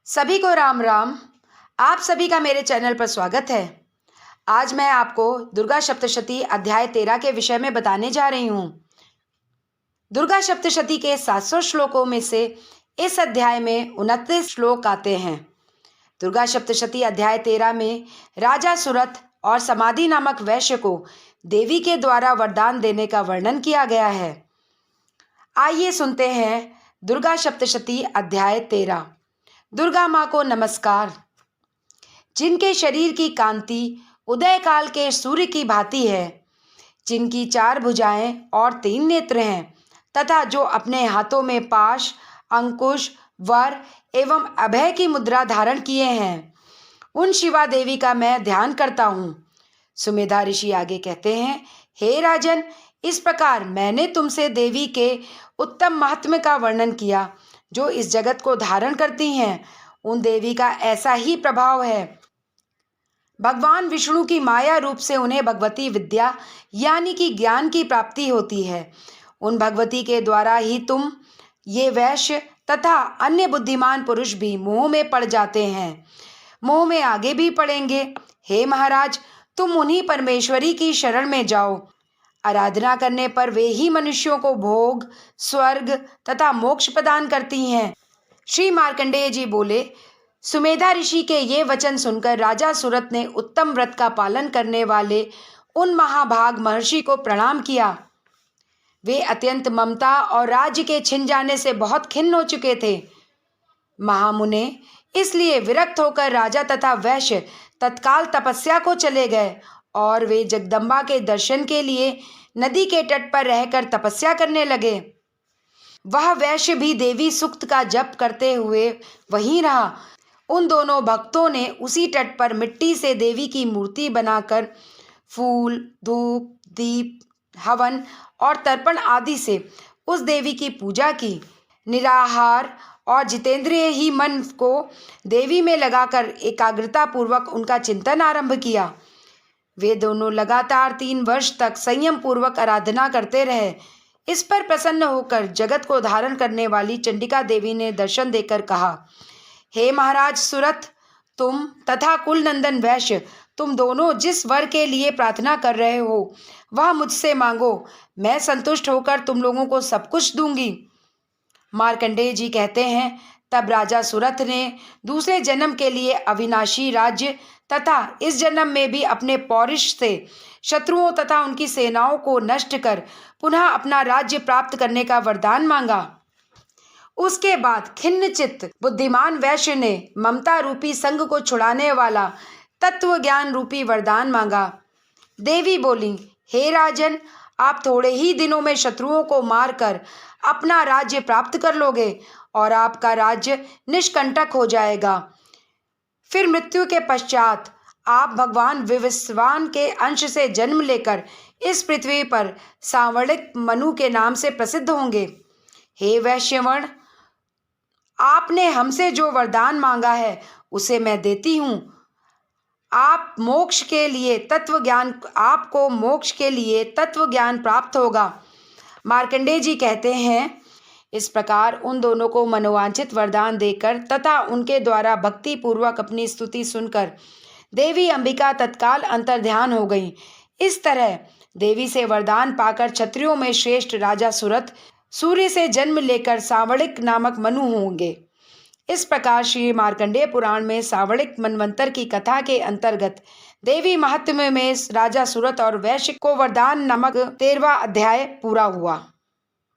सभी को राम राम। आप सभी का मेरे चैनल पर स्वागत है। आज मैं आपको दुर्गा सप्तशती अध्याय 13 के विषय में बताने जा रही हूँ। दुर्गा सप्तशती के 700 श्लोकों में से इस अध्याय में 29 श्लोक आते हैं। दुर्गा सप्तशती अध्याय 13 में राजा सुरथ और समाधि नामक वैश्य को देवी के द्वारा वरदान देने का वर्णन किया गया है। आइए सुनते हैं दुर्गा सप्तशती अध्याय 13। दुर्गा माँ को नमस्कार। जिनके शरीर की कांति उदय काल के सूर्य की भांति है, जिनकी 4 भुजाएं और 3 नेत्र हैं तथा जो अपने हाथों में पाश, अंकुश, वर एवं अभय की मुद्रा धारण किए हैं, उन शिवा देवी का मैं ध्यान करता हूँ। सुमेधा ऋषि आगे कहते हैं, हे राजन, इस प्रकार मैंने तुमसे देवी के उत्तम महात्म्य का वर्णन किया। जो इस जगत को धारण करती हैं, उन देवी का ऐसा ही प्रभाव है। भगवान विष्णु की माया रूप से उन्हें भगवती विद्या यानी कि ज्ञान की प्राप्ति होती है। उन भगवती के द्वारा ही तुम ये वैश्य तथा अन्य बुद्धिमान पुरुष भी मोह में पड़ जाते हैं, मोह में आगे भी पड़ेंगे। हे महाराज, तुम उन्हीं परमेश्वरी की शरण में जाओ। आराधना करने पर वे ही मनुष्यों को भोग, स्वर्ग तथा मोक्ष प्रदान करती हैं। श्री मार्कंडेय जी बोले, सुमेधा ऋषि के ये वचन सुनकर राजा सुरथ ने उत्तम व्रत का पालन करने वाले उन महाभाग महर्षि को प्रणाम किया। वे अत्यंत ममता और राज्य के छिन जाने से बहुत खिन्न हो चुके थे। महामुने इसलिए विरक्त होकर राजा तथा वैश्य तत्काल तपस्या को चले गए और वे जगदम्बा के दर्शन के लिए नदी के तट पर रहकर तपस्या करने लगे। वह वैश्य भी देवी सूक्त का जप करते हुए वहीं रहा। उन दोनों भक्तों ने उसी तट पर मिट्टी से देवी की मूर्ति बनाकर फूल, धूप, दीप, हवन और तर्पण आदि से उस देवी की पूजा की। निराहार और जितेंद्रिय ही मन को देवी में लगाकर एकाग्रता पूर्वक उनका चिंतन आरंभ किया। वे दोनों लगातार 3 वर्ष तक संयम पूर्वक आराधना करते रहे। इस पर प्रसन्न होकर जगत को धारण करने वाली चंडिका देवी ने दर्शन देकर कहा, हे महाराज सुरथ, तुम तथा कुलनंदन वैश्य, तुम दोनों जिस वर के लिए प्रार्थना कर रहे हो वह मुझसे मांगो। मैं संतुष्ट होकर तुम लोगों को सब कुछ दूंगी। मार्कंडेय जी कहते हैं, तब राजा सुरथ ने दूसरे जन्म के लिए अविनाशी राज्य तथा इस जन्म में भी अपने पौरुष से शत्रुओं तथा उनकी सेनाओं को नष्ट कर पुनः अपना राज्य प्राप्त करने का वरदान मांगा। उसके बाद खिन्न चित्त बुद्धिमान वैश्य ने ममता रूपी संग को छुड़ाने वाला तत्व ज्ञान रूपी वरदान मांगा। देवी बोली, हे राजन, आप थोड़े ही दिनों में शत्रुओं को मारकर अपना राज्य प्राप्त कर लोगे और आपका राज्य निष्कंटक हो जाएगा। फिर मृत्यु के पश्चात आप भगवान विवस्वान के अंश से जन्म लेकर इस पृथ्वी पर सांवणिक मनु के नाम से प्रसिद्ध होंगे। हे वैश्यवर्ण, आपने हमसे जो वरदान मांगा है उसे मैं देती हूँ। आपको मोक्ष के लिए तत्व ज्ञान प्राप्त होगा। मार्कंडेय जी कहते हैं, इस प्रकार उन दोनों को मनोवांछित वरदान देकर तथा उनके द्वारा भक्ति पूर्वक अपनी स्तुति सुनकर देवी अंबिका तत्काल अंतर्ध्यान हो गई। इस तरह देवी से वरदान पाकर क्षत्रियों में श्रेष्ठ राजा सुरथ सूर्य से जन्म लेकर सांवणिक नामक मनु होंगे। इस प्रकार श्री मार्कंडेय पुराण में सांवणिक मनवंतर की कथा के अंतर्गत देवी महात्म्य में राजा सुरथ और वैश्य को वरदान नामक 13वां अध्याय पूरा हुआ।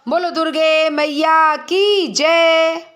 बोलो दुर्गे मैया की जय।